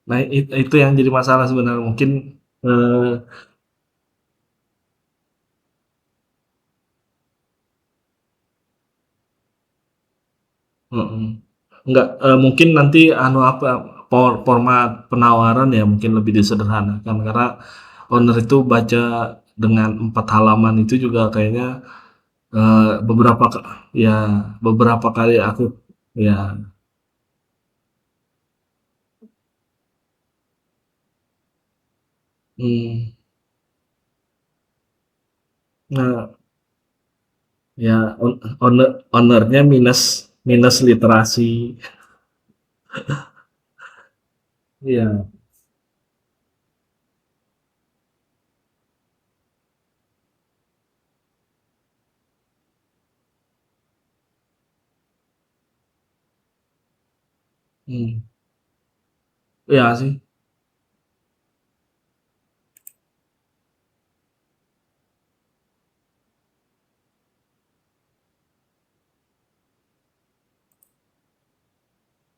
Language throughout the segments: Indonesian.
Nah, itu yang jadi masalah sebenarnya mungkin eh, mm, enggak mungkin nanti anu apa format penawaran ya mungkin lebih disederhanakan karena owner itu baca dengan 4 halaman itu juga kayaknya beberapa ya beberapa kali aku ya hmm, nah ya ownernya minus minus literasi. Iya. Hmm. Iya sih.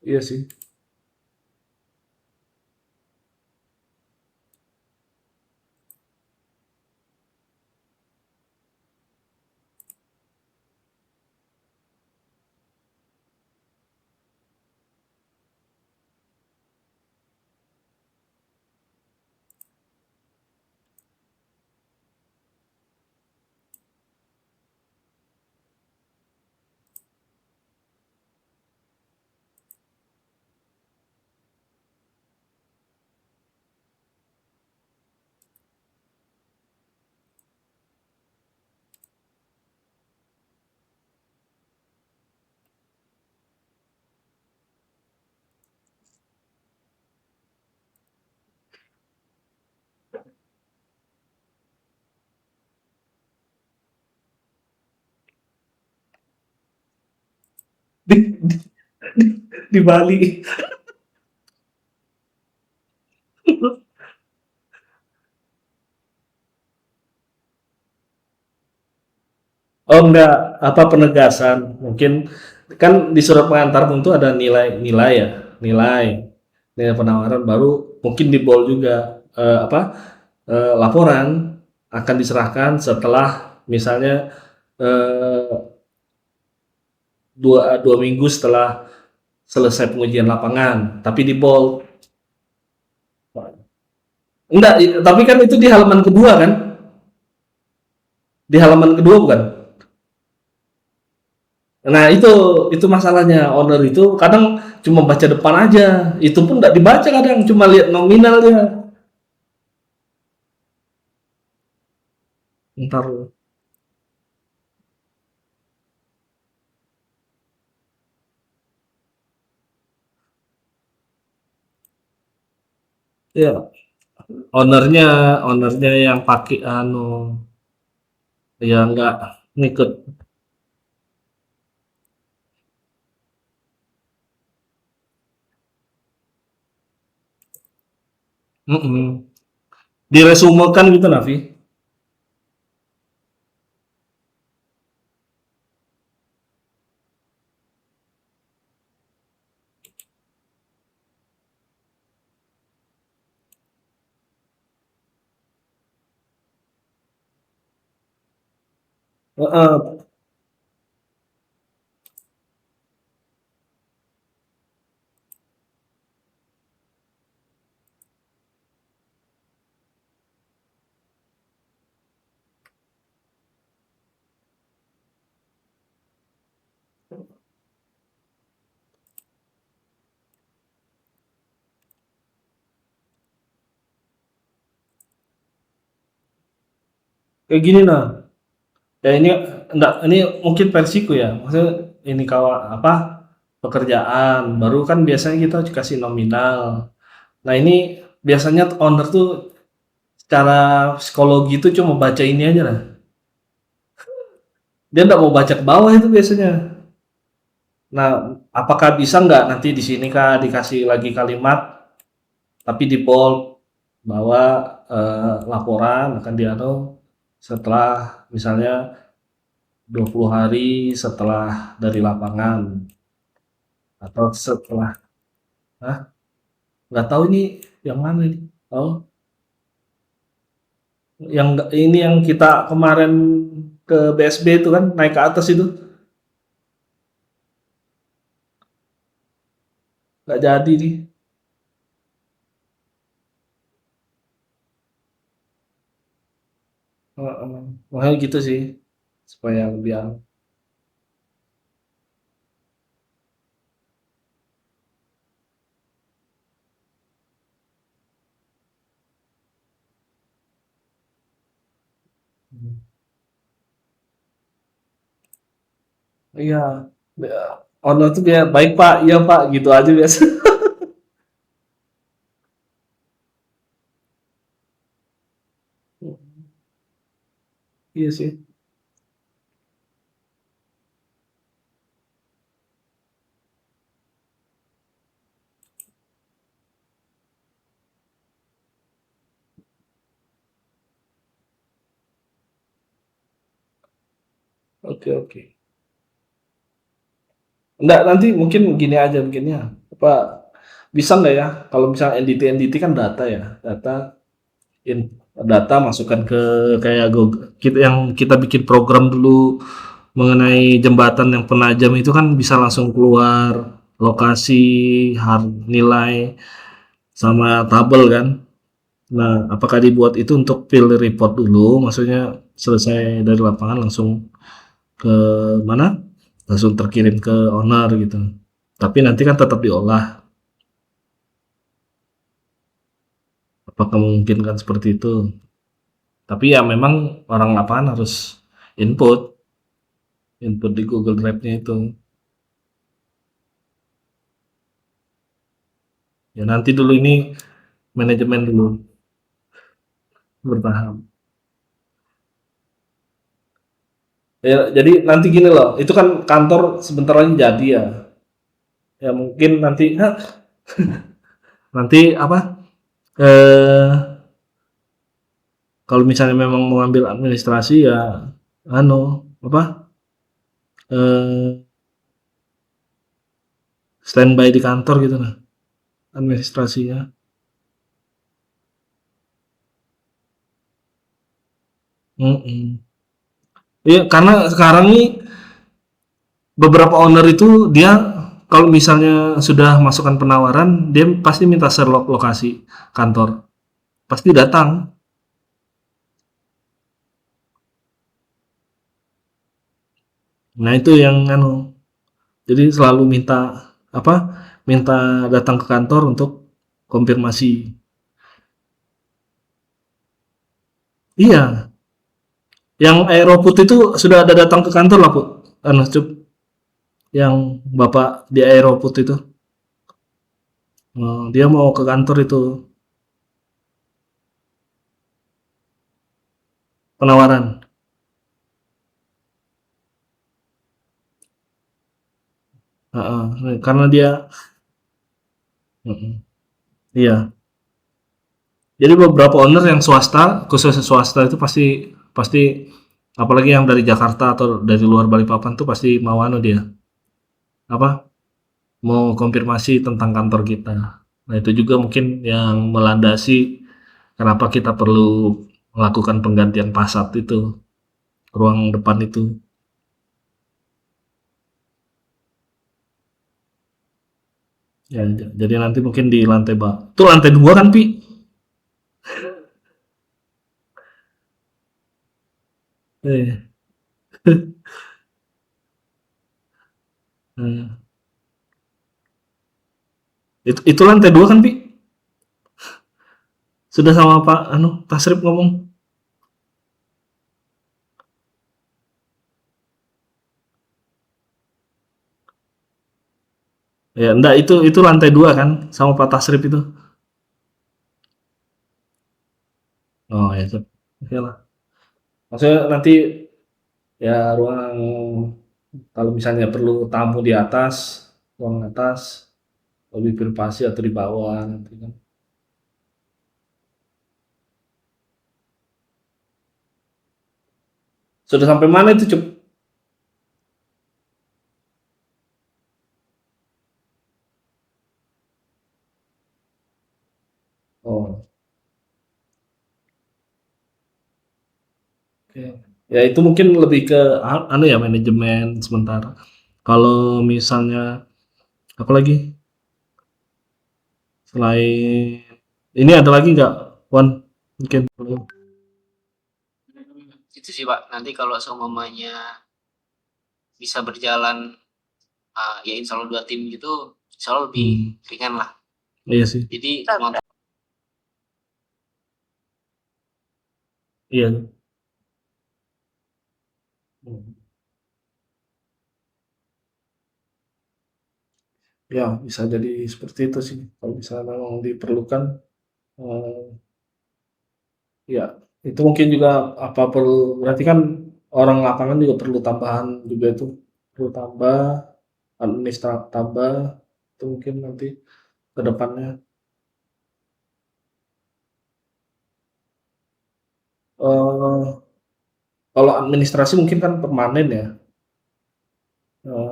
Iya sih. Di, di, di Bali. Oh enggak, apa penegasan. Mungkin kan di surat pengantar tentu ada nilai-nilai ya, nilai nilai penawaran baru mungkin di bold juga apa laporan akan diserahkan setelah misalnya eh, dua minggu setelah selesai pengujian lapangan, tapi di bold. Enggak, tapi kan itu di halaman kedua kan? Di halaman kedua bukan? Nah itu masalahnya owner itu kadang cuma baca depan aja, itu pun nggak dibaca kadang cuma lihat nominal dia. Ntar ya ownernya ownernya yang pakai anu ya nggak ngikut. Mm-mm. Diresumekan gitu Nafi. Heeh. Kayak gini nah. Ya ini enggak ini mungkin versiku ya. Maksudnya ini kawan apa pekerjaan baru kan biasanya kita kasih nominal. Nah ini biasanya owner tuh secara psikologi itu cuma baca ini aja lah. Dia nggak mau baca ke bawah itu biasanya. Nah, apakah bisa nggak nanti di sini kak dikasih lagi kalimat? tapi di bold bahwa laporan akan dianu setelah misalnya 20 hari setelah dari lapangan atau setelah ah nggak tahu ini yang mana ini. Oh, yang ini yang kita kemarin ke BSB itu kan naik ke atas itu nggak jadi nih. Heeh. Makanya gitu sih supaya lebih anu. Iya, ya, owner tuh kayak baik Pak, iya Pak, gitu aja biasa. Iya sih. Oke oke. Enggak, nanti mungkin gini aja mungkinnya. Apa bisa nggak ya kalau misalnya NDT kan data ya, data masukkan ke kayak Google, kita yang kita bikin program dulu mengenai jembatan yang penajam itu kan bisa langsung keluar lokasi, nilai sama tabel kan. Nah, apakah dibuat itu untuk field report dulu, maksudnya selesai dari lapangan langsung ke mana? Langsung terkirim ke owner gitu. Tapi nanti kan tetap diolah. Apakah memungkinkan seperti itu? Tapi ya memang orang lapangan harus input, input di Google Drive-nya itu. Ya nanti dulu ini manajemen dulu bertahap. Ya, jadi nanti gini loh, itu kan kantor sebentar lagi jadi ya. Ya mungkin nanti apa? Eh Kalau misalnya memang mau ambil administrasi ya anu apa? Eh Standby di kantor gitu nah, administrasinya. Mm. Iya, karena sekarang nih beberapa owner itu dia kalau misalnya sudah masukkan penawaran, dia pasti minta share lokasi kantor. Pasti datang. Nah, itu yang anu. Jadi selalu minta apa? Minta datang ke kantor untuk konfirmasi. Iya, yang Aeroput itu sudah ada datang ke kantor lah, Bu. Anu, Cup, yang Bapak di Aeroput itu. Dia mau ke kantor itu penawaran. Heeh, karena dia mm, iya. Jadi beberapa owner yang swasta, khususnya swasta itu pasti pasti apalagi yang dari Jakarta atau dari luar Balikpapan tuh pasti mau anu dia apa mau konfirmasi tentang kantor kita. Nah itu juga mungkin yang melandasi kenapa kita perlu melakukan penggantian fasad itu ruang depan itu. Ya, jadi nanti mungkin di lantai itu lantai dua kan Pi? Eh, eh. Itu lantai dua kan Pi? Sudah sama Pak anu Tasrif ngomong. Ya, enggak itu lantai 2 kan sama Pak Tasrif itu. Oh ya, oke lah. Maksudnya nanti ya ruang kalau misalnya perlu tamu di atas, ruang atas lebih privasi atau di bawah nanti kan. Sudah sampai mana itu, Cuk? Oh, oke. Ya itu mungkin lebih ke anu ya, manajemen sementara. Kalau misalnya apa lagi selain ini ada lagi nggak, Wan? Mungkin Itu sih Pak, nanti kalau seumpamanya bisa berjalan ya insya Allah 2 tim gitu, insya Allah lebih ringan lah. iya sih. Jadi Iya. Hmm. Ya, bisa jadi seperti itu sih. Kalau misalnya memang diperlukan, eh, ya itu mungkin juga apa perlu berarti kan orang lapangan juga perlu tambahan juga itu perlu tambah administratif tambah itu mungkin nanti ke depannya. Eh, kalau administrasi mungkin kan permanen ya, eh,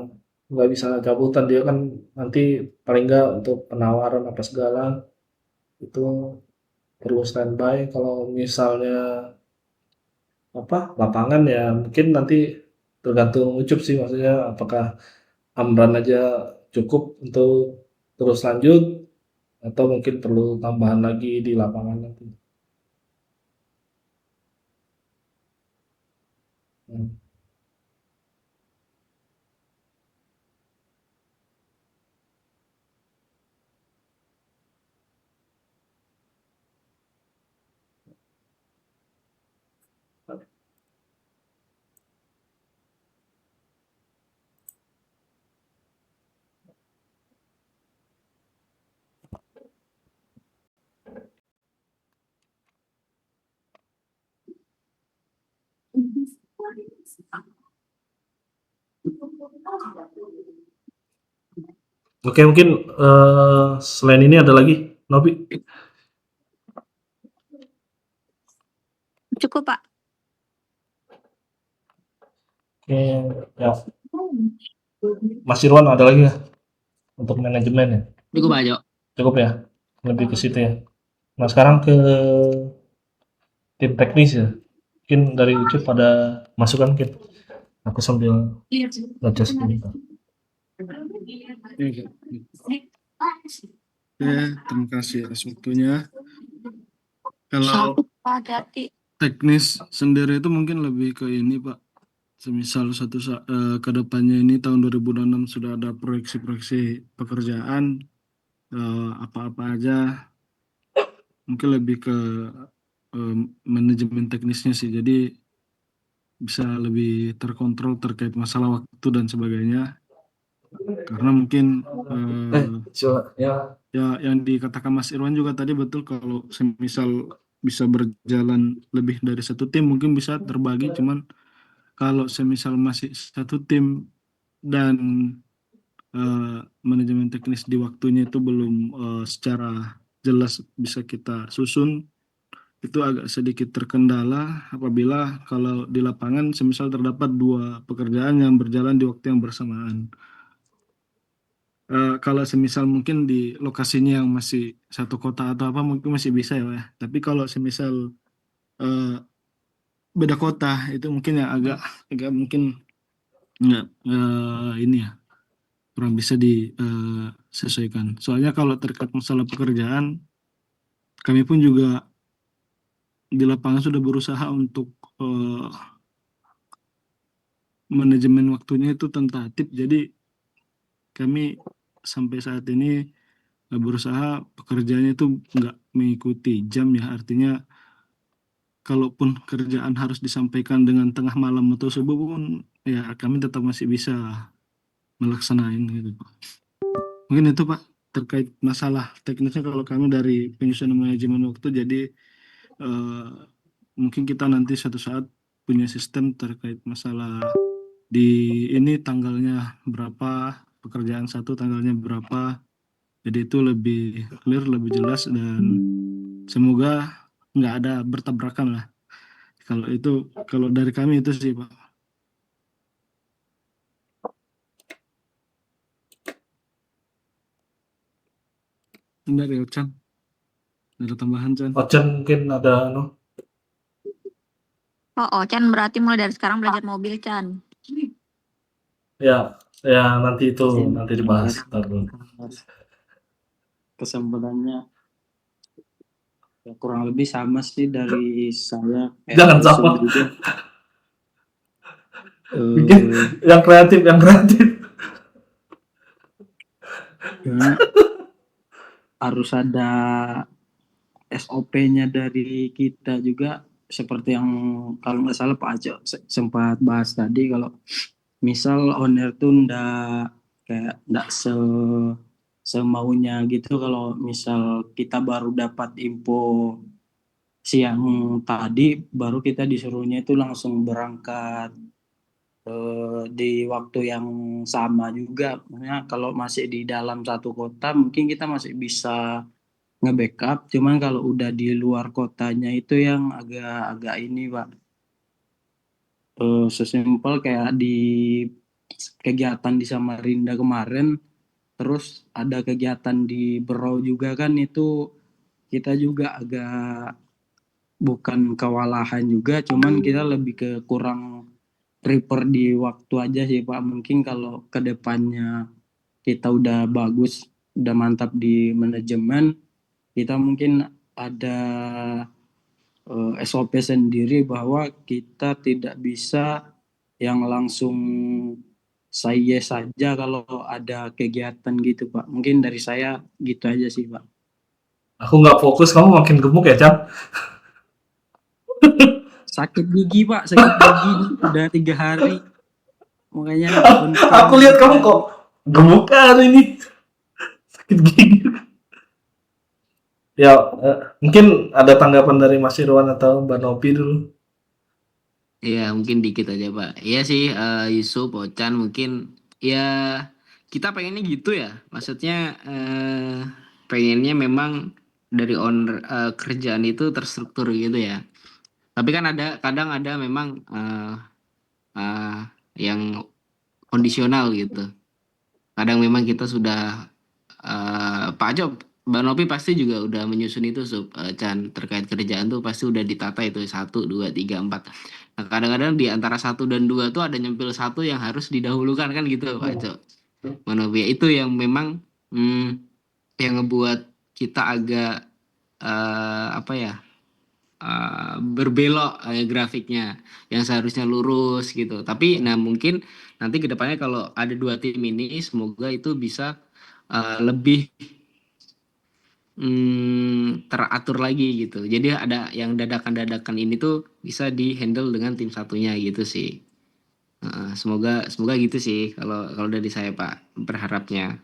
nggak bisa cabutan dia kan nanti paling nggak untuk penawaran apa segala itu perlu standby. Kalau misalnya apa lapangan ya mungkin nanti tergantung Ucup sih maksudnya apakah Amran aja cukup untuk terus lanjut atau mungkin perlu tambahan lagi di lapangan nanti. Hmm. Oke mungkin selain ini ada lagi Novi. Cukup, Pak. Oke ya Mas Irwan ada lagi ya untuk manajemen ya cukup aja. cukup ya lebih ke situ ya. Nah sekarang ke tim teknis ya mungkin dari Ucup pada masukan mungkin aku sambil baca sebentar. Iya, oke, terima kasih atas waktunya. Kalau teknis sendiri itu mungkin lebih ke ini Pak, semisal ke depannya ini tahun 2026 sudah ada proyeksi-proyeksi pekerjaan, apa-apa aja, mungkin lebih ke manajemen teknisnya sih, jadi bisa lebih terkontrol terkait masalah waktu dan sebagainya, karena mungkin Ya ya yang dikatakan Mas Irwan juga tadi betul, kalau semisal bisa berjalan lebih dari satu tim mungkin bisa terbagi, cuman kalau semisal masih satu tim dan manajemen teknis di waktunya itu belum secara jelas bisa kita susun, itu agak sedikit terkendala apabila kalau di lapangan semisal terdapat dua pekerjaan yang berjalan di waktu yang bersamaan. Kalau semisal mungkin di lokasinya yang masih satu kota atau apa mungkin masih bisa ya, Pak ya. Tapi kalau semisal eh, beda kota itu mungkin yang agak agak mungkin nggak ini ya, kurang bisa disesuaikan. Soalnya kalau terkait masalah pekerjaan, kami pun juga di lapangan sudah berusaha untuk eh, manajemen waktunya itu tentatif. Jadi kami sampai saat ini berusaha pekerjaannya itu nggak mengikuti jam ya, artinya kalaupun kerjaan harus disampaikan dengan tengah malam atau subuh pun ya kami tetap masih bisa melaksanain gitu Pak. Mungkin itu Pak terkait masalah teknisnya, kalau kami dari penyusunan manajemen waktu, jadi eh, mungkin kita nanti suatu saat punya sistem terkait masalah di ini tanggalnya berapa, pekerjaan satu tanggalnya berapa, jadi itu lebih clear, lebih jelas, dan semoga nggak ada bertabrakan lah Kalau dari kami itu sih Pak. Enggak ya Chan, ada tambahan Chan. Ochen mungkin ada Oh, Chan berarti mulai dari sekarang belajar mobil, Chan. ya nanti itu nanti dibahas ntar dulu. Kesimpulannya ya kurang lebih sama sih dari saya. Jangan Yusuf sama. juga. Bikin yang kreatif Ya, harus ada SOP-nya dari kita juga, seperti yang kalau nggak salah Pak Aco sempat bahas tadi, kalau misal owner tuh ndak semaunya gitu. Kalau misal kita baru dapat info siang tadi, baru kita disuruhnya itu langsung berangkat di waktu yang sama juga. Makanya kalau masih di dalam satu kota mungkin kita masih bisa nge-backup, cuman kalau udah di luar kotanya itu yang agak ini Pak. Sesimpel kayak di kegiatan di Samarinda kemarin, terus ada kegiatan di Berau juga kan, itu kita juga agak bukan kewalahan juga, cuman kita lebih ke kurang prepare di waktu aja sih Pak. Mungkin kalau kedepannya kita udah bagus, udah mantap di manajemen, kita mungkin ada SOP sendiri bahwa kita tidak bisa yang langsung saya saja kalau ada kegiatan gitu Pak. Mungkin dari saya gitu aja sih Pak. Aku nggak fokus, kamu makin gemuk ya Chan. Sakit gigi Pak, sakit gigi udah 3 hari. Makanya Aku lihat kamu kok gemukan ini, sakit gigi. Ya mungkin ada tanggapan dari Mas Irwan atau Mbak Nopi dulu. Ya mungkin dikit aja Pak. Iya sih, Yusuf, Ocan mungkin ya kita pengennya gitu ya. Maksudnya pengennya memang dari owner kerjaan itu terstruktur gitu ya. Tapi kan kadang ada memang yang kondisional gitu. Kadang memang kita sudah Pak Job, Mbak Nopi pasti juga udah menyusun itu Chan, terkait kerjaan tuh pasti udah ditata itu 1, 2, 3, 4. Nah, kadang-kadang di antara 1 dan 2 tuh ada nyempil satu yang harus didahulukan kan gitu Pak Job. Mbak Nopi itu yang memang yang ngebuat kita agak apa ya, berbelok grafiknya yang seharusnya lurus gitu. Tapi nah mungkin nanti kedepannya kalau ada 2 tim ini semoga itu bisa lebih teratur lagi gitu. Jadi ada yang dadakan-dadakan ini tuh bisa di handle dengan tim satunya gitu sih. Semoga gitu sih kalau kalau dari saya Pak berharapnya.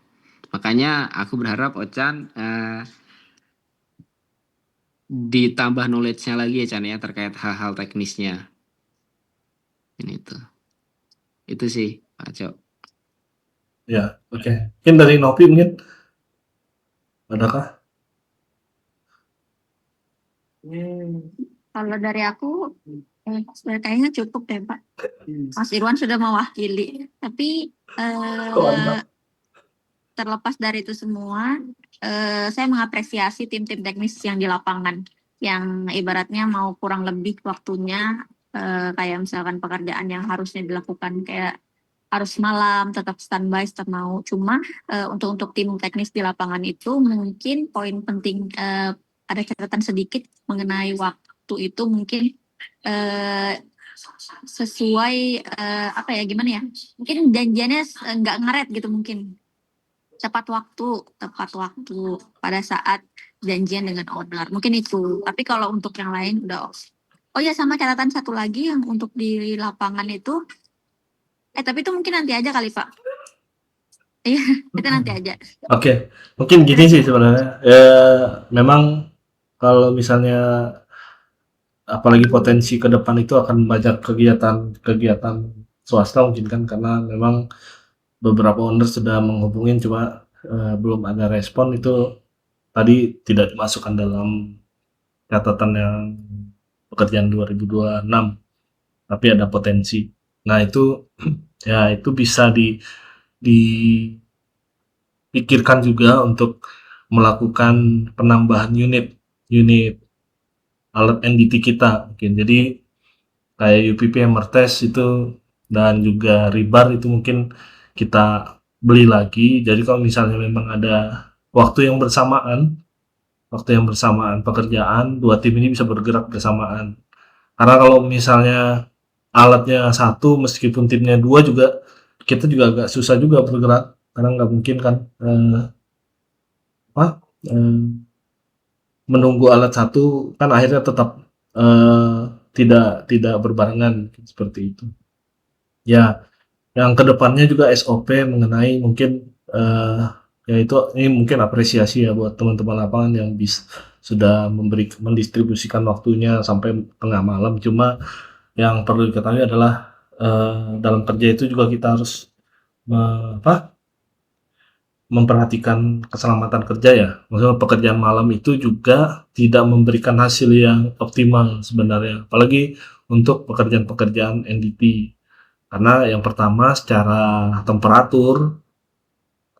Makanya aku berharap Ocan ditambah knowledge-nya lagi ya Chan ya terkait hal-hal teknisnya. Ini tuh. Itu sih Pak Cok. Ya, oke. Mungkin dari Nopi mungkin adakah? Kalau dari aku, kayaknya cukup deh Pak. Mas Irwan sudah mewakili. Tapi terlepas dari itu semua, saya mengapresiasi tim-tim teknis yang di lapangan, yang ibaratnya mau kurang lebih waktunya, kayak misalkan pekerjaan yang harusnya dilakukan kayak harus malam, tetap standby, tetap mau. Cuma untuk tim teknis di lapangan itu mungkin poin penting, ada catatan sedikit mengenai waktu itu mungkin sesuai apa ya, gimana ya? Mungkin janjiannya nggak ngaret gitu mungkin. Tepat waktu pada saat janjian dengan owner. Mungkin itu. Tapi kalau untuk yang lain udah. Oh ya, sama catatan satu lagi yang untuk di lapangan itu. Tapi itu mungkin nanti aja kali Pak. Iya, itu nanti aja. Oke, mungkin gini sih sebenarnya. Memang kalau misalnya apalagi potensi ke depan itu akan banyak kegiatan swasta mungkin kan, karena memang beberapa owner sudah menghubungin cuma belum ada respon. Itu tadi tidak dimasukkan dalam catatan yang pekerjaan 2026, tapi ada potensi. Nah itu ya itu bisa dipikirkan juga untuk melakukan penambahan unit alat NDT kita mungkin. Jadi kayak UPP hammer test itu dan juga rebar itu mungkin kita beli lagi. Jadi kalau misalnya memang ada waktu yang bersamaan pekerjaan, dua tim ini bisa bergerak bersamaan. Karena kalau misalnya alatnya satu meskipun timnya dua juga kita juga agak susah juga bergerak karena nggak mungkin kan menunggu alat satu kan akhirnya tetap tidak berbarengan seperti itu. Ya, yang kedepannya juga SOP mengenai mungkin ya itu ini mungkin apresiasi ya buat teman-teman lapangan yang sudah mendistribusikan waktunya sampai tengah malam. Cuma yang perlu diketahui adalah dalam kerja itu juga kita harus memperhatikan keselamatan kerja ya. Maksudnya pekerjaan malam itu juga tidak memberikan hasil yang optimal sebenarnya. Apalagi untuk pekerjaan-pekerjaan NDT. Karena yang pertama secara temperatur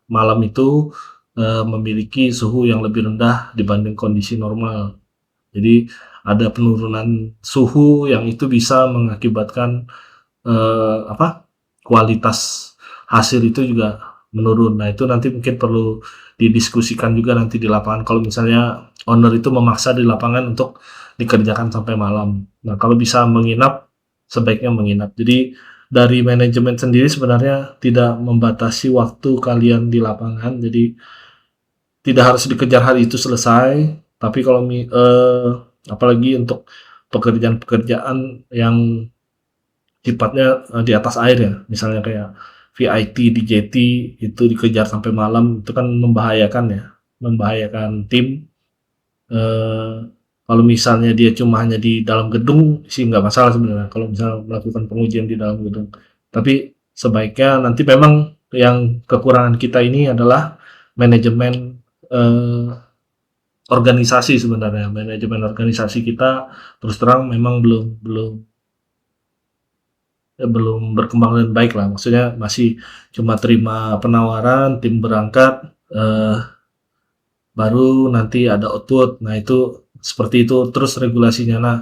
malam itu memiliki suhu yang lebih rendah dibanding kondisi normal. Jadi ada penurunan suhu yang itu bisa mengakibatkan kualitas hasil itu juga menurun. Nah itu nanti mungkin perlu didiskusikan juga nanti di lapangan kalau misalnya owner itu memaksa di lapangan untuk dikerjakan sampai malam. Nah kalau bisa menginap sebaiknya menginap. Jadi dari manajemen sendiri sebenarnya tidak membatasi waktu kalian di lapangan. Jadi tidak harus dikejar hari itu selesai. Tapi kalau apalagi untuk pekerjaan-pekerjaan yang sifatnya di atas air ya, misalnya kayak VIT, DJT itu dikejar sampai malam itu kan membahayakan tim. Kalau misalnya dia cuma hanya di dalam gedung sih nggak masalah sebenarnya kalau misalnya melakukan pengujian di dalam gedung. Tapi sebaiknya nanti memang yang kekurangan kita ini adalah manajemen organisasi sebenarnya. Manajemen organisasi kita terus terang memang belum berkembang dengan baik lah. Maksudnya masih cuma terima penawaran, tim berangkat, baru nanti ada output. Nah itu seperti itu terus regulasinya. Nah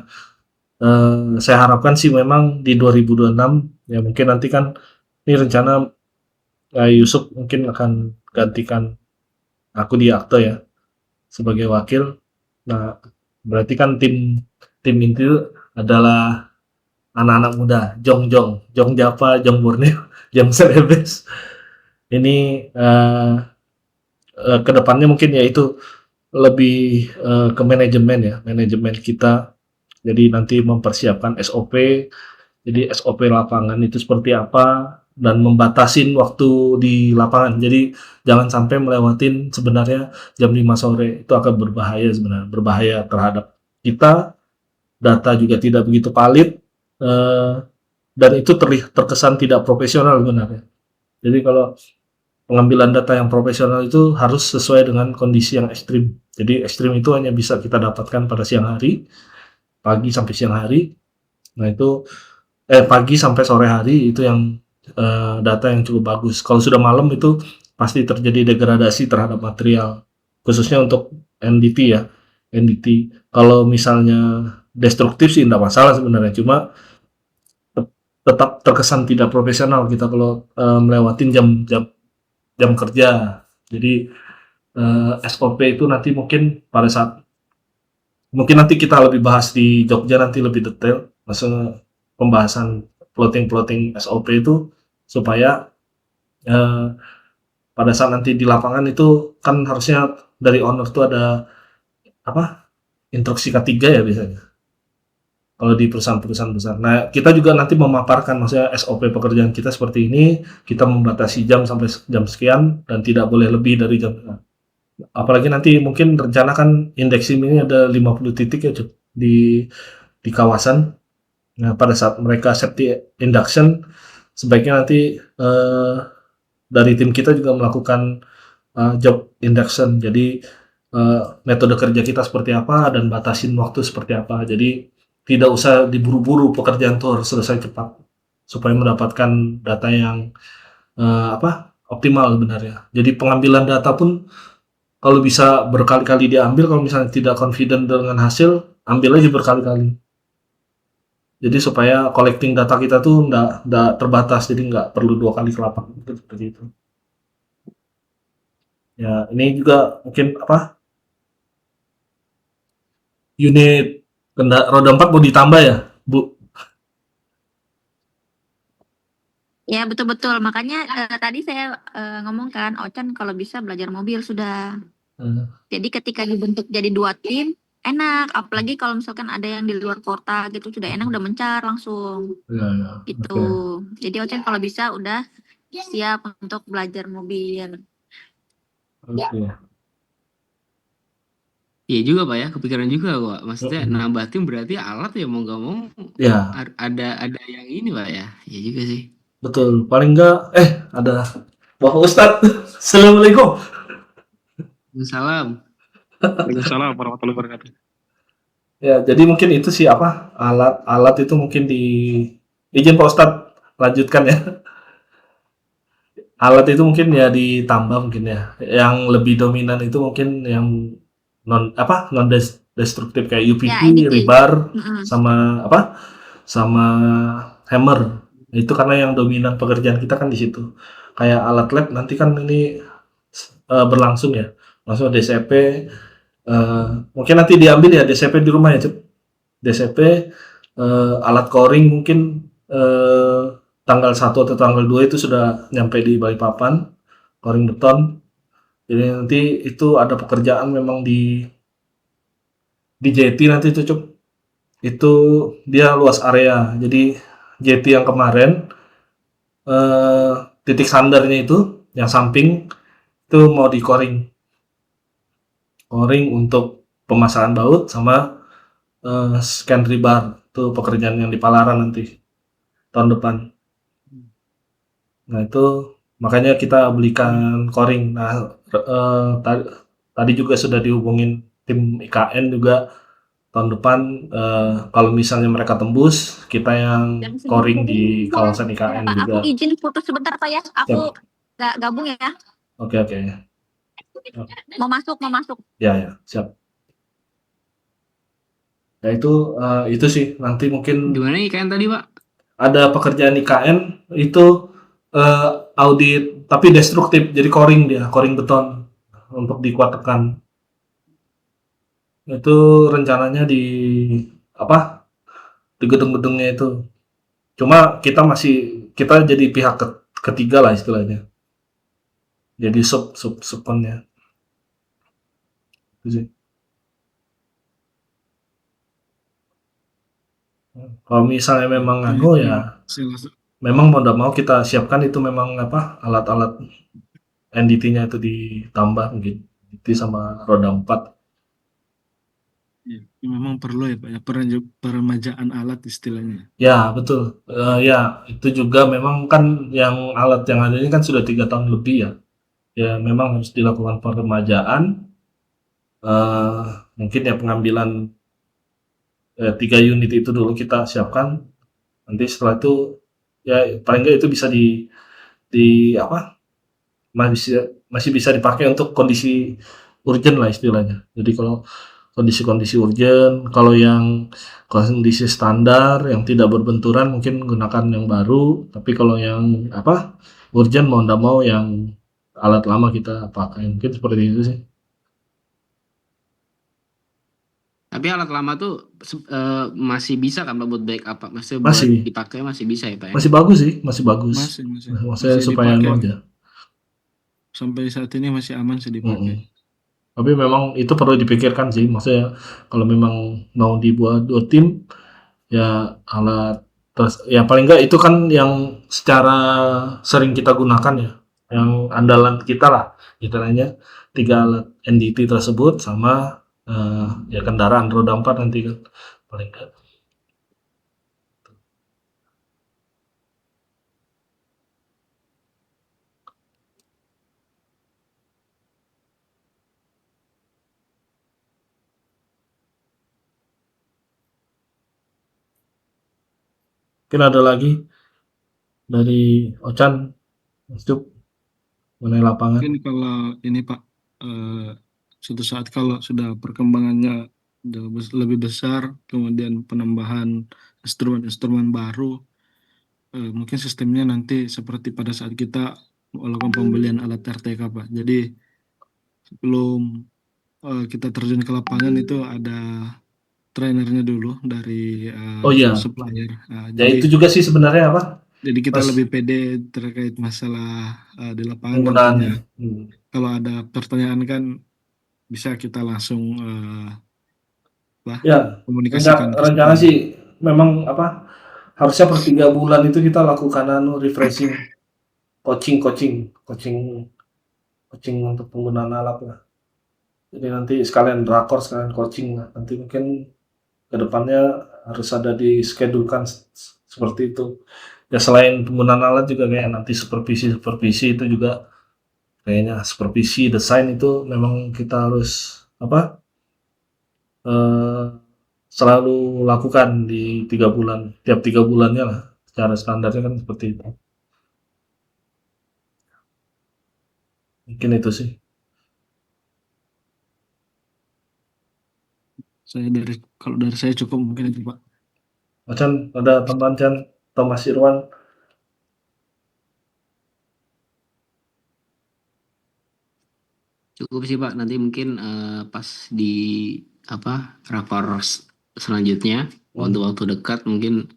saya harapkan sih memang di 2026 ya mungkin nanti kan ini rencana Yusuf mungkin akan gantikan aku di akte ya sebagai wakil. Nah berarti kan tim itu adalah anak-anak muda, Jong Java, Jong Borneo, Jong Celebes. Ini kedepannya mungkin ya itu lebih ke manajemen kita. Jadi nanti mempersiapkan SOP. Jadi SOP lapangan itu seperti apa dan membatasin waktu di lapangan. Jadi jangan sampai melewatin sebenarnya jam 5 sore itu akan berbahaya sebenarnya, berbahaya terhadap kita. Data juga tidak begitu valid. Dan itu terkesan tidak profesional sebenarnya. Jadi kalau pengambilan data yang profesional itu harus sesuai dengan kondisi yang ekstrim. Jadi ekstrim itu hanya bisa kita dapatkan pada siang hari, pagi sampai siang hari. Nah itu pagi sampai sore hari itu yang data yang cukup bagus. Kalau sudah malam itu pasti terjadi degradasi terhadap material, khususnya untuk NDT ya. NDT. Kalau misalnya destruktif sih tidak masalah sebenarnya, cuma tetap terkesan tidak profesional kita kalau melewatin jam kerja. Jadi SOP itu nanti mungkin pada saat mungkin nanti kita lebih bahas di Jogja nanti lebih detail maksudnya pembahasan plotting SOP itu supaya pada saat nanti di lapangan itu kan harusnya dari owner itu ada instruksi K3 ya biasanya kalau di perusahaan-perusahaan besar. Nah, kita juga nanti memaparkan maksudnya SOP pekerjaan kita seperti ini, kita membatasi jam sampai jam sekian dan tidak boleh lebih dari jam. Apalagi nanti mungkin rencana kan indeks ini ada 50 titik ya di kawasan. Nah, pada saat mereka safety induction sebaiknya nanti dari tim kita juga melakukan job induction. Jadi metode kerja kita seperti apa dan batasin waktu seperti apa. Jadi tidak usah diburu-buru, pekerjaan itu harus selesai cepat supaya mendapatkan data yang optimal sebenarnya. Jadi pengambilan data pun kalau bisa berkali-kali diambil, kalau misalnya tidak confident dengan hasil, ambil aja berkali-kali. Jadi supaya collecting data kita tuh nggak terbatas, jadi nggak perlu 2 kali ke lapangan gitu, seperti itu. Ya, ini juga mungkin unit roda 4 mau ditambah ya, Bu? Ya betul-betul. Makanya tadi saya ngomong kan, Ocan kalau bisa belajar mobil sudah. Hmm. Jadi ketika dibentuk jadi 2 tim, enak. Apalagi kalau misalkan ada yang di luar kota gitu, sudah enak, udah mencar langsung Ya, gitu. oke. Jadi Ocan kalau bisa udah siap untuk belajar mobil. Oke. Iya juga Pak ya, kepikiran juga Pak. Maksudnya Mm-mm. nambah tim berarti alat ya mau nggak mau Ya, ada yang ini Pak ya. Iya juga sih. betul. Paling enggak, ada Bapak Ustadz. Assalamualaikum. Salam. Waalaikumsalam warahmatullahi wabarakatuh. Ya, jadi mungkin itu sih alat-alat itu mungkin izin Pak Ustadz lanjutkan ya. Alat itu mungkin ya ditambah mungkin ya. Yang lebih dominan itu mungkin yang non destruktif kayak Ya, UPV, NDT. rebar, Mm-mm. sama hammer. Itu karena yang dominan pekerjaan kita kan di situ. Kayak alat lab nanti kan ini berlangsung ya. Langsung DCP, mungkin nanti diambil ya DCP di rumah ya, Cep. DCP, alat coring mungkin tanggal 1 atau tanggal 2 itu sudah nyampe di Balikpapan, coring beton. Jadi nanti itu ada pekerjaan memang di JT nanti itu, Cep. Itu dia luas area. Jadi JT yang kemarin, titik sandarnya itu yang samping itu mau di coring. Coring untuk pemasangan baut sama scan rebar. Itu pekerjaan yang di Palaran nanti tahun depan. Nah, itu makanya kita belikan coring. Nah, tadi juga sudah dihubungin tim IKN juga tahun depan, kalau misalnya mereka tembus, kita yang Jam segini coring tadi. di kawasan Ya, IKN Pak, aku juga. izin putus sebentar Pak ya. Siap. Aku nggak gabung ya. Oke. Mau masuk. Ya, siap. Ya itu sih nanti mungkin Gimana nih kayak tadi Pak? ada pekerjaan IKN itu audit tapi destruktif, jadi coring beton untuk di kuat tekan. Itu rencananya di di gedung-gedungnya itu. Cuma kita jadi pihak ketiga lah istilahnya. Jadi subkonnya itu sih. Kalau misalnya memang ya memang mau tidak mau kita siapkan itu memang alat-alat NDT-nya itu ditambah mungkin NDT sama roda 4. Ya, memang perlu ya Pak ya, peremajaan alat istilahnya. Ya, betul. Ya, itu juga memang kan yang alat yang ada ini kan sudah 3 tahun lebih ya. Ya, memang harus dilakukan peremajaan. eh Mungkin ya pengambilan 3 unit itu dulu kita siapkan. Nanti setelah itu ya paling nggak itu bisa di masih bisa dipakai untuk kondisi urgent lah istilahnya. Jadi kalau kondisi-kondisi urgent, kalau yang kondisi standar yang tidak berbenturan mungkin gunakan yang baru, tapi kalau yang urgent mau ndak mau yang alat lama kita pakai, mungkin seperti itu sih. Tapi alat lama tuh masih bisa kan Pak buat backup Pak? Maksudnya buat Masih dipakai masih bisa ya Pak ya? masih bagus sih, masih bagus. Masih Maksudnya supaya dipakai. aja. Sampai saat ini masih aman sih dipakai. Tapi memang itu perlu dipikirkan sih, maksudnya kalau memang mau dibuat 2 tim ya alat ya paling enggak itu kan yang secara sering kita gunakan ya, yang andalan kita lah istilahnya, 3 alat NDT tersebut sama ya kendaraan roda 4 nanti kan paling enggak. Mungkin ada lagi dari Ocan, Mas Jup, mengenai lapangan. Mungkin kalau ini Pak, suatu saat kalau sudah perkembangannya jauh lebih besar, kemudian penambahan instrumen-instrumen baru, mungkin sistemnya nanti seperti pada saat kita melakukan pembelian alat RTK Pak. Jadi sebelum kita terjun ke lapangan itu ada trainernya dulu dari Oh iya, supplier. ya itu juga sih sebenarnya apa? Jadi kita Pas lebih pede terkait masalah di lapangan. penggunaannya. Artinya kalau ada pertanyaan kan bisa kita langsung Ya, komunikasikan ke rencana supplier. sih memang apa? Harusnya per 3 bulan itu kita lakukan refreshing, coaching untuk penggunaan alat lah. Jadi nanti sekalian drakor, sekalian coaching lah. Nanti mungkin kedepannya harus ada dischedulekan seperti itu. Ya selain penggunaan alat juga kayak nanti supervisi itu juga kayaknya supervisi desain itu memang kita harus apa? Selalu lakukan di 3 bulan, tiap 3 bulannya lah. Secara standarnya kan seperti itu. Mungkin itu sih. Kalau dari saya cukup mungkin itu Pak. Macan ada tambahan Chan atau Mas Irwan? Cukup sih Pak, nanti mungkin pas di rapor selanjutnya untuk waktu dekat mungkin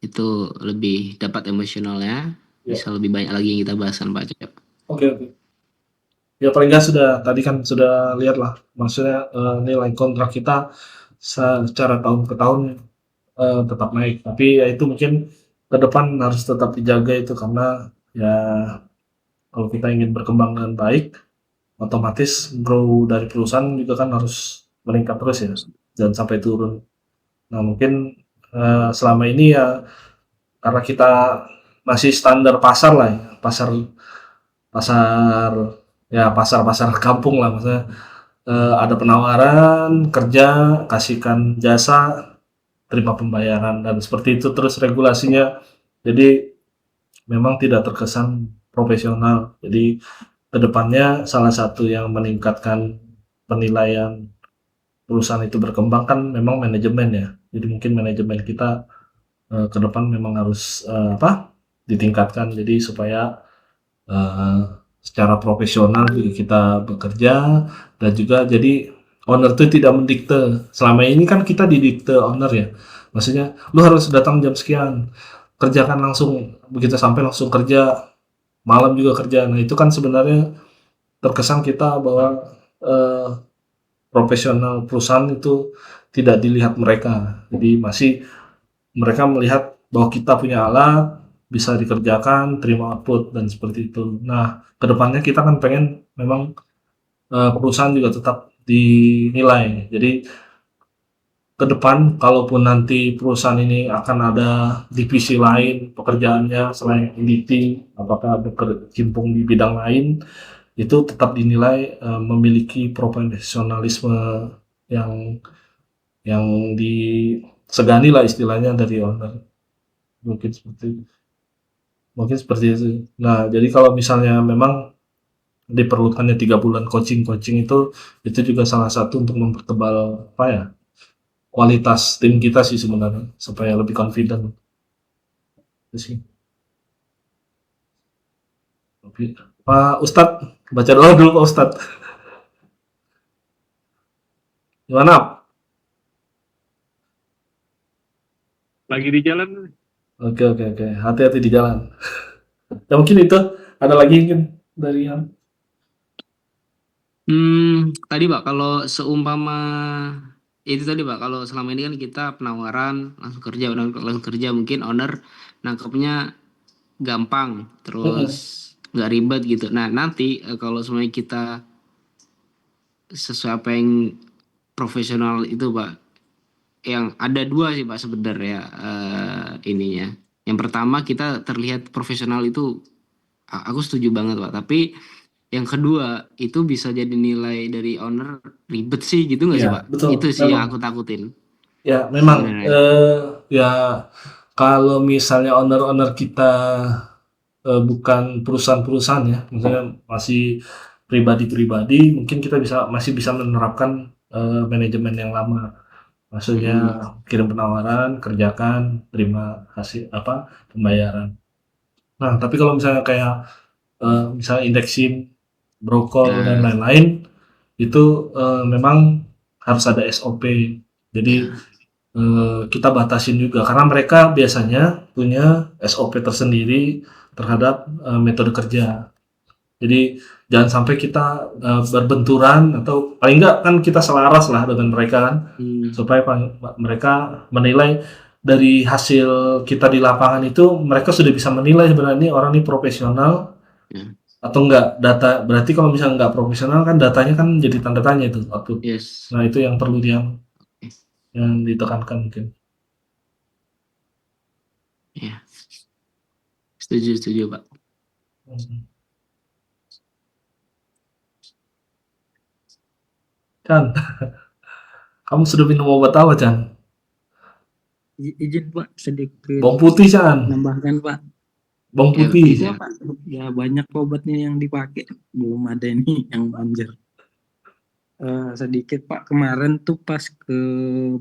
itu lebih dapat emosionalnya, Ya. bisa lebih banyak lagi yang kita bahaskan Pak Cep. Oke. Ya paling nggak tadi kan sudah lihat lah, maksudnya nilai kontrak kita secara tahun ke tahun tetap naik, tapi ya itu mungkin ke depan harus tetap dijaga itu karena ya kalau kita ingin berkembang dengan baik, otomatis grow dari perusahaan juga kan harus meningkat terus ya, jangan sampai turun. Nah mungkin selama ini ya karena kita masih standar pasar lah ya, pasar kampung lah, maksudnya ada penawaran kerja, kasihkan jasa, terima pembayaran, dan seperti itu terus regulasinya. Jadi memang tidak terkesan profesional. Jadi kedepannya salah satu yang meningkatkan penilaian perusahaan itu berkembang kan memang manajemen ya. Jadi mungkin manajemen kita ke depan memang harus ditingkatkan, jadi supaya secara profesional juga kita bekerja, dan juga jadi owner itu tidak mendikte. Selama ini kan kita didikte owner ya, maksudnya lu harus datang jam sekian, kerjakan langsung, begitu sampai langsung kerja, malam juga kerja. Nah itu kan sebenarnya terkesan kita bahwa profesional perusahaan itu tidak dilihat mereka, jadi masih mereka melihat bahwa kita punya alat, bisa dikerjakan, terima output, dan seperti itu. Nah, kedepannya kita kan pengen memang perusahaan juga tetap dinilai. Jadi ke depan kalaupun nanti perusahaan ini akan ada divisi lain pekerjaannya selain editing, apakah ada berkecimpung di bidang lain, itu tetap dinilai memiliki profesionalisme yang disegani lah istilahnya dari owner. Mungkin seperti itu. Nah, jadi kalau misalnya memang diperlukannya 3 bulan coaching itu juga salah satu untuk mempertebal kualitas tim kita sih sebenarnya, supaya lebih confident. Itu sih. Pak Ustadz, baca doa dulu Pak Ustadz. Gimana? Lagi di jalan. Oke. Hati-hati di jalan. Ya mungkin itu. Ada lagi mungkin dari yang Tadi Pak, kalau seumpama itu tadi Pak, kalau selama ini kan kita penawaran langsung kerja mungkin owner nangkepnya gampang, terus nggak ribet gitu. Nah nanti kalau semuanya kita sesuai apa yang profesional itu Pak, yang ada dua sih Pak sebenarnya ininya. Yang pertama kita terlihat profesional itu aku setuju banget Pak, tapi yang kedua itu bisa jadi nilai dari owner ribet sih gitu nggak sih ya, Pak? betul, Itu sih yang memang. aku takutin Ya memang sebenarnya. ya Kalau misalnya owner-owner kita bukan perusahaan-perusahaan ya, misalnya masih pribadi-pribadi, mungkin kita masih bisa menerapkan manajemen yang lama. Maksudnya kirim penawaran, kerjakan, terima hasil pembayaran. Nah, tapi kalau misalnya kayak misalnya indexing, brokol dan Nah, lain-lain, itu memang harus ada SOP. Jadi kita batasin juga karena mereka biasanya punya SOP tersendiri terhadap metode kerja. Jadi jangan sampai kita berbenturan atau paling enggak kan kita selaras lah dengan mereka kan, supaya mereka menilai dari hasil kita di lapangan itu mereka sudah bisa menilai sebenarnya orang ini profesional ya. atau enggak. Data berarti kalau misalnya enggak profesional kan datanya kan jadi tanda tanya itu output. Yes. Nah, itu yang perlu yang ditekankan mungkin. Ya. Setuju, Pak. Chan, kamu sudah minum obat apa, Chan? Izin Pak sedikit Bawang putih, Chan. nambahkan Pak. Bawang Ya, putih. Bisa Pak. Ya banyak obatnya yang dipakai, belum ada ini yang manjur. Sedikit Pak, kemarin tuh pas ke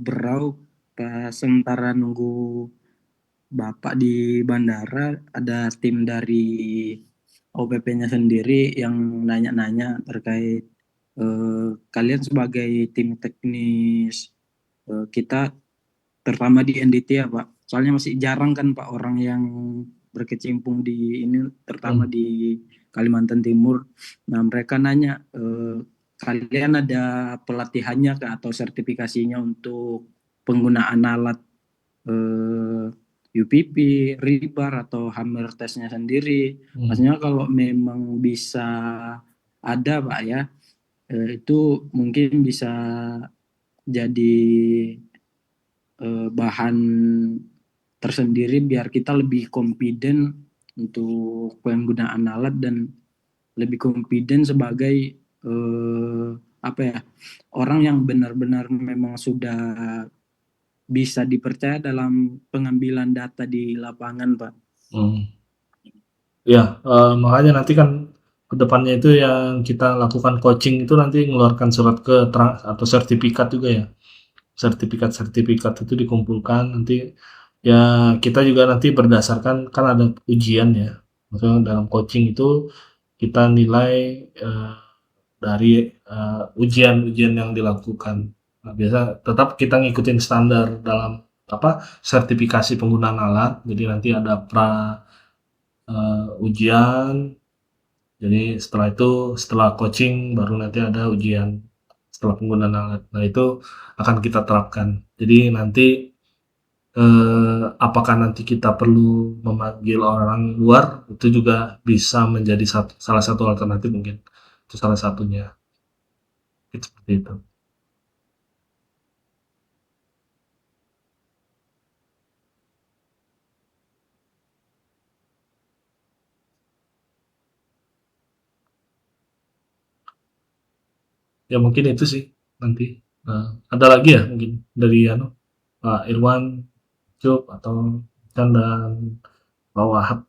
Berau, pas sementara nunggu Bapak di bandara, ada tim dari OPP-nya sendiri yang nanya-nanya terkait kalian sebagai tim teknis kita, terutama di NDT ya Pak. Soalnya masih jarang kan Pak orang yang berkecimpung di ini, terutama di Kalimantan Timur. Nah mereka nanya, kalian ada pelatihannya kah atau sertifikasinya untuk penggunaan alat UPP, rebar atau hammer testnya sendiri. Maksudnya kalau memang bisa ada Pak ya, itu mungkin bisa jadi bahan tersendiri biar kita lebih confident untuk penggunaan alat dan lebih confident sebagai orang yang benar-benar memang sudah bisa dipercaya dalam pengambilan data di lapangan Pak. Ya, makanya nanti kan kedepannya itu yang kita lakukan coaching itu nanti mengeluarkan surat atau sertifikat juga ya. Sertifikat itu dikumpulkan nanti ya kita juga nanti berdasarkan kan ada ujian ya. Maksudnya dalam coaching itu kita nilai dari ujian-ujian yang dilakukan. Nah, biasa tetap kita ngikutin standar dalam sertifikasi penggunaan alat. Jadi nanti ada ujian. Jadi setelah coaching baru nanti ada ujian setelah penggunaan alat. Nah, itu akan kita terapkan. Jadi nanti apakah nanti kita perlu memanggil orang luar, itu juga bisa menjadi salah satu alternatif mungkin. Itu salah satunya. Seperti itu. Ya mungkin itu sih nanti. Ada lagi ya mungkin dari Pak Irwan, Cuk atau Chan dan Pak Wahab.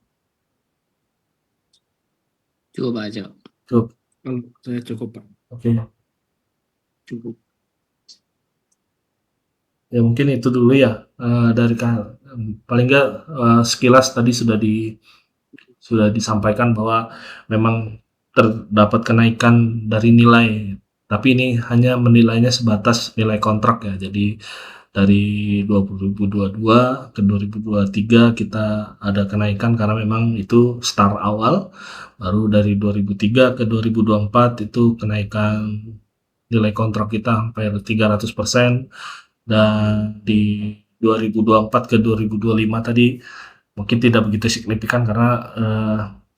Cukup aja. Cuk. Kalau saya cukup Pak. Oke. Cukup. Ya mungkin itu dulu ya dari paling nggak sekilas tadi sudah disampaikan bahwa memang terdapat kenaikan dari nilai, tapi ini hanya menilainya sebatas nilai kontrak ya. Jadi dari 2022 ke 2023 kita ada kenaikan karena memang itu start awal, baru dari 2003 ke 2024 itu kenaikan nilai kontrak kita hampir 300%. Dan di 2024 ke 2025 tadi mungkin tidak begitu signifikan karena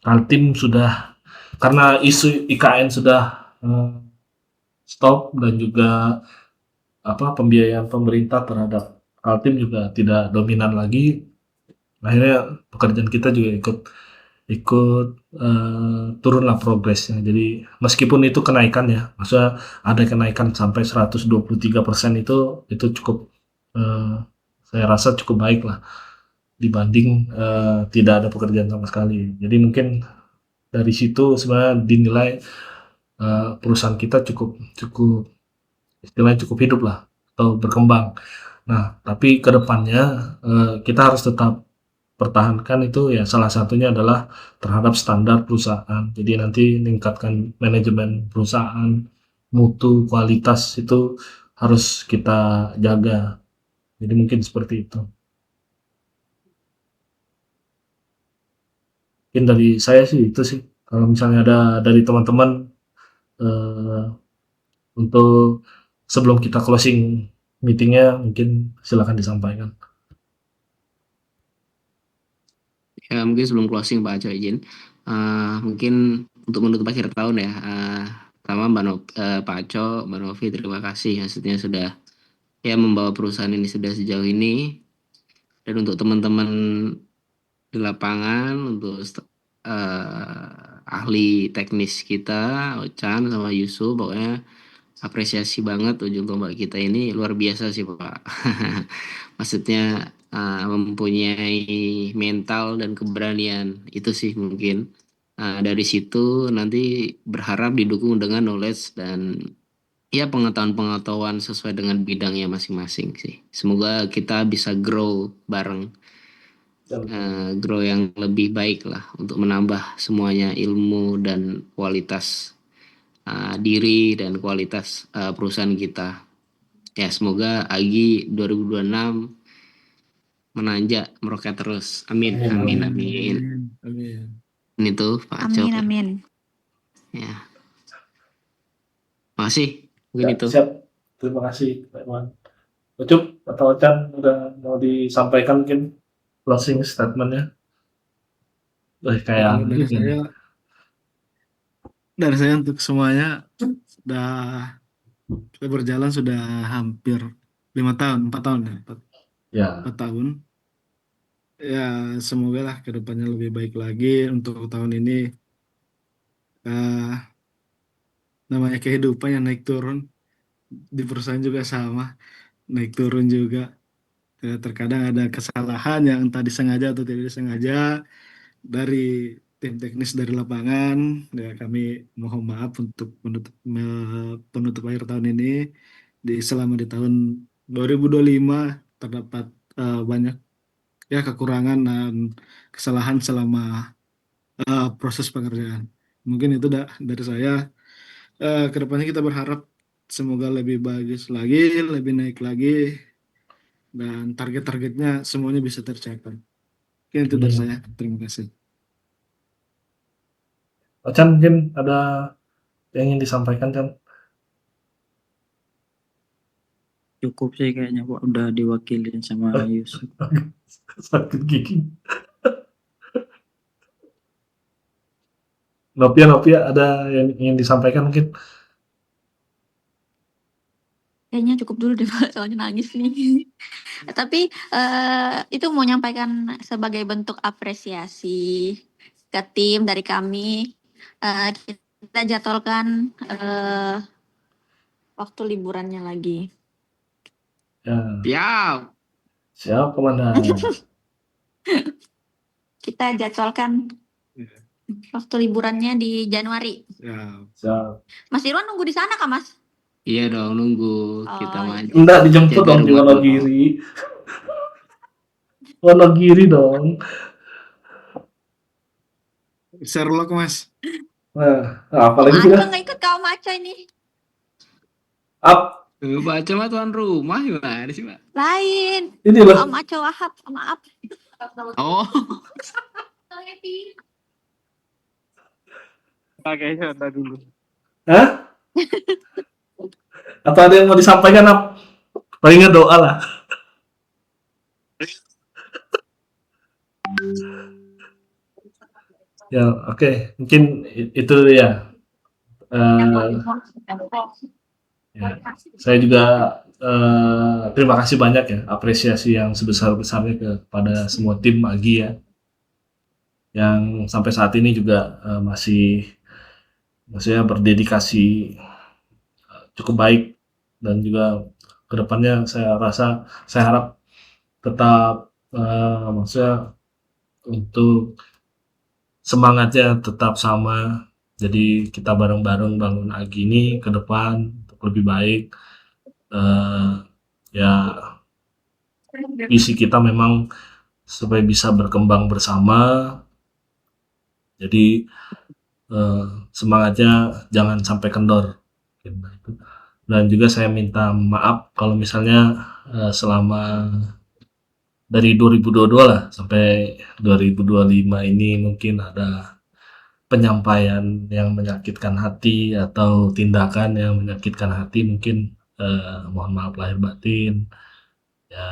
Kaltim sudah, karena isu IKN sudah stop dan juga pembiayaan pemerintah terhadap Kaltim juga tidak dominan lagi. Akhirnya pekerjaan kita juga ikut turunlah progresnya. Jadi meskipun itu kenaikan ya, maksudnya ada kenaikan sampai 123% itu cukup saya rasa cukup baik lah dibanding tidak ada pekerjaan sama sekali. Jadi mungkin dari situ sebenarnya dinilai perusahaan kita cukup cukup istilahnya cukup hidup lah atau berkembang. Nah, tapi ke depannya kita harus tetap pertahankan itu ya salah satunya adalah terhadap standar perusahaan. Jadi nanti meningkatkan manajemen perusahaan, mutu, kualitas itu harus kita jaga. Jadi mungkin seperti itu. Mungkin dari saya sih itu sih. Kalau misalnya ada dari teman-teman untuk sebelum kita closing meetingnya mungkin silakan disampaikan. Ya mungkin sebelum closing Pak Aco izin, mungkin untuk menutup akhir tahun ya, pertama Pak Aco, Mbak Novi terima kasih maksudnya sudah ya membawa perusahaan ini sudah sejauh ini, dan untuk teman-teman di lapangan, untuk ahli teknis kita, Ochan sama Yusuf, pokoknya apresiasi banget ujung tombak kita ini luar biasa sih Pak. Maksudnya mempunyai mental dan keberanian itu sih mungkin. Dari situ nanti berharap didukung dengan knowledge dan ya pengetahuan-pengetahuan sesuai dengan bidangnya masing-masing sih. Semoga kita bisa grow bareng, grow yang lebih baik lah untuk menambah semuanya ilmu dan kualitas diri dan kualitas perusahaan kita. Ya semoga Agi 2026 menanjak meroket terus. Amin. Amin. Amin. Amin. Ini tuh Pak Aco. Amin amin. Ya. Makasih. Mungkin Ya, itu. siap. Terima kasih Pak Iwan. Ucup atau Ochan udah mau disampaikan mungkin closing statement-nya. Kalau Kayak dari saya untuk semuanya sudah kita berjalan sudah hampir 4 tahun ya 4 tahun. Ya semoga lah kedepannya lebih baik lagi. Untuk tahun ini namanya kehidupan yang naik turun, di perusahaan juga sama, naik turun juga. Terkadang ada kesalahan yang entah disengaja atau tidak disengaja dari tim teknis dari lapangan. Ya, kami mohon maaf untuk penutup akhir tahun ini. Selama di tahun 2025 terdapat banyak ya kekurangan dan kesalahan selama proses pengerjaan. Mungkin itu dari saya. Kedepannya kita berharap semoga lebih bagus lagi, lebih naik lagi, dan target-targetnya semuanya bisa tercapai. Mungkin itu dari saya. Terima kasih. Ochan mungkin ada yang ingin disampaikan Chan? Cukup sih kayaknya Pak, udah diwakilin sama Yusuf. Sakit gigi. Novia ada yang ingin disampaikan mungkin? Kayaknya cukup dulu deh Pak, soalnya nangis nih. Tapi itu mau nyampaikan sebagai bentuk apresiasi ke tim dari kami. Kita jadwalkan waktu liburannya lagi. Ya, Siap. siap Komandan. Kita jadwalkan waktu liburannya di Januari. Ya, Siap. Mas Irwan nunggu di sana kah Mas? Iya dong, nunggu kita Oh, maju. Enggak dijemput Jaga dong di rumah Wonogiri. Wonogiri dong. Sherlock Mas. Nah, apalagi Om kita Aco nggak ikut kau Om Aco ini? up Baca mah tuan rumah gimana sih Pak? Lain. ini loh. Om Aco Wahab, maaf. Oh. Kayaknya ada dulu. Hah? Atau ada yang mau disampaikan up? Paling nggak doa lah. Ya, oke. Mungkin itu ya. Ya. Saya juga terima kasih banyak ya, apresiasi yang sebesar-besarnya kepada semua tim Agi ya, yang sampai saat ini juga maksudnya berdedikasi cukup baik, dan juga kedepannya saya harap tetap maksudnya untuk semangatnya tetap sama. Jadi kita bareng-bareng bangun Agi ini ke depan untuk lebih baik. Ya visi kita memang supaya bisa berkembang bersama. Jadi semangatnya jangan sampai kendor. Dan juga saya minta maaf kalau misalnya selama dari 2022 lah sampai 2025 ini mungkin ada penyampaian yang menyakitkan hati atau tindakan yang menyakitkan hati, mungkin mohon maaf lahir batin ya.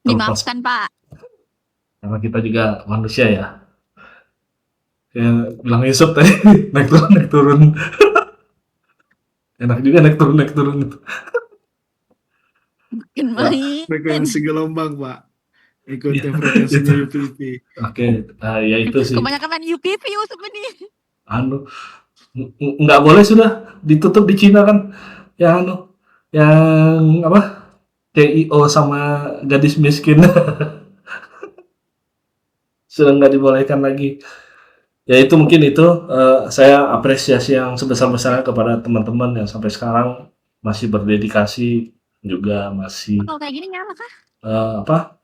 Terlepas Dimaafkan Pak. karena kita juga manusia ya. Kayak bilang Yusuf tadi naik turun. Enak juga naik turun itu. Makin Wah, main. Frekuensi gelombang, Pak. Ikuti Iya, frekuensinya itu. UPP. Oke, ya itu sih. Kebanyakan main UPP Yusuf ini. Anu, nggak boleh sudah ditutup di Cina kan, yang apa, TIO sama gadis miskin sudah nggak dibolehkan lagi. Ya itu mungkin itu saya apresiasi yang sebesar-besarnya kepada teman-teman yang sampai sekarang masih berdedikasi, juga masih Kalau kayak gini nyala kah? apa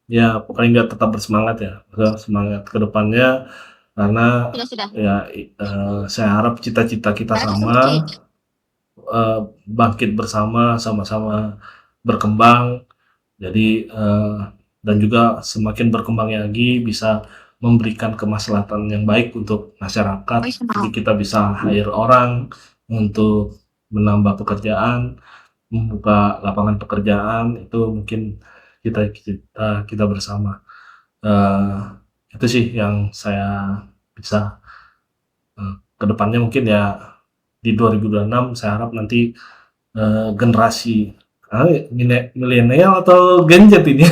ya pokoknya nggak tetap bersemangat ya, semangat ke depannya karena Sudah. ya saya harap cita-cita kita Berarti sama, bangkit bersama, sama-sama berkembang. Jadi dan juga semakin berkembangnya lagi bisa memberikan kemaslahatan yang baik untuk masyarakat. Jadi kita bisa hire orang untuk menambah pekerjaan, membuka lapangan pekerjaan, itu mungkin kita bersama. Itu sih yang saya bisa ke depannya mungkin ya di 2026 saya harap nanti generasi milenial atau Gen Z ini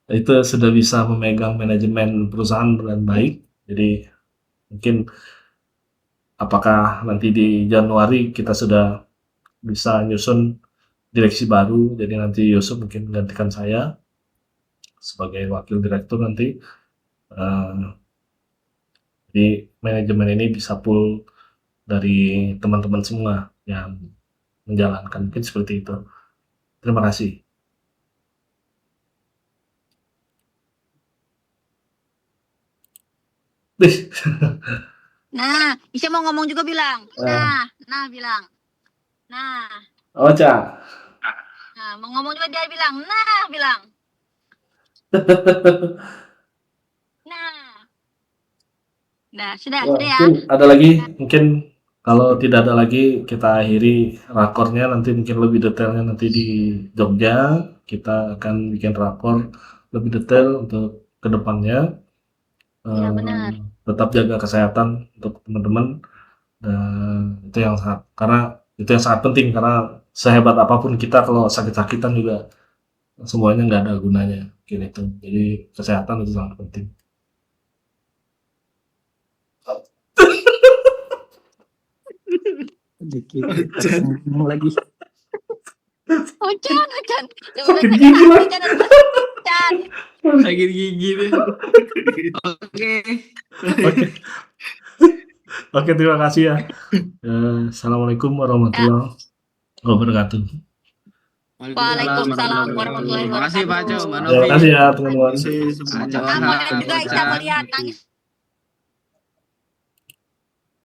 itu sudah bisa memegang manajemen perusahaan dengan baik. Jadi mungkin apakah nanti di Januari kita sudah bisa nyusun direksi baru, jadi nanti Yusuf mungkin menggantikan saya sebagai wakil direktur nanti. Jadi manajemen ini bisa full dari teman-teman semua yang menjalankan, mungkin seperti itu. Terima kasih. Nah, Isya mau ngomong juga bilang. Nah bilang. Nah, Oh, Cak. nah mau ngomong juga dia bilang. Nah, bilang. Nah, sudah ya. Mungkin ada lagi, mungkin kalau tidak ada lagi kita akhiri rakornya, nanti mungkin lebih detailnya nanti di Jogja kita akan bikin rakor lebih detail untuk kedepannya. Iya, benar. Tetap jaga kesehatan untuk teman-teman, dan itu yang sangat penting, karena sehebat apapun kita kalau sakit-sakitan juga semuanya nggak ada gunanya, mungkin itu. Jadi kesehatan itu sangat penting. Lagi. Ocan. Sakit gigi lah. Sakit gigi deh. Oke, terima kasih ya. Assalamualaikum warahmatullahi wabarakatuh. Waalaikumsalam warahmatullahi Terima kasih Pak Jo, Mbak wabarakatuh. Novi. Terima kasih ya teman-teman. Terima kasih Kamu semuanya. juga Isya melihat nangis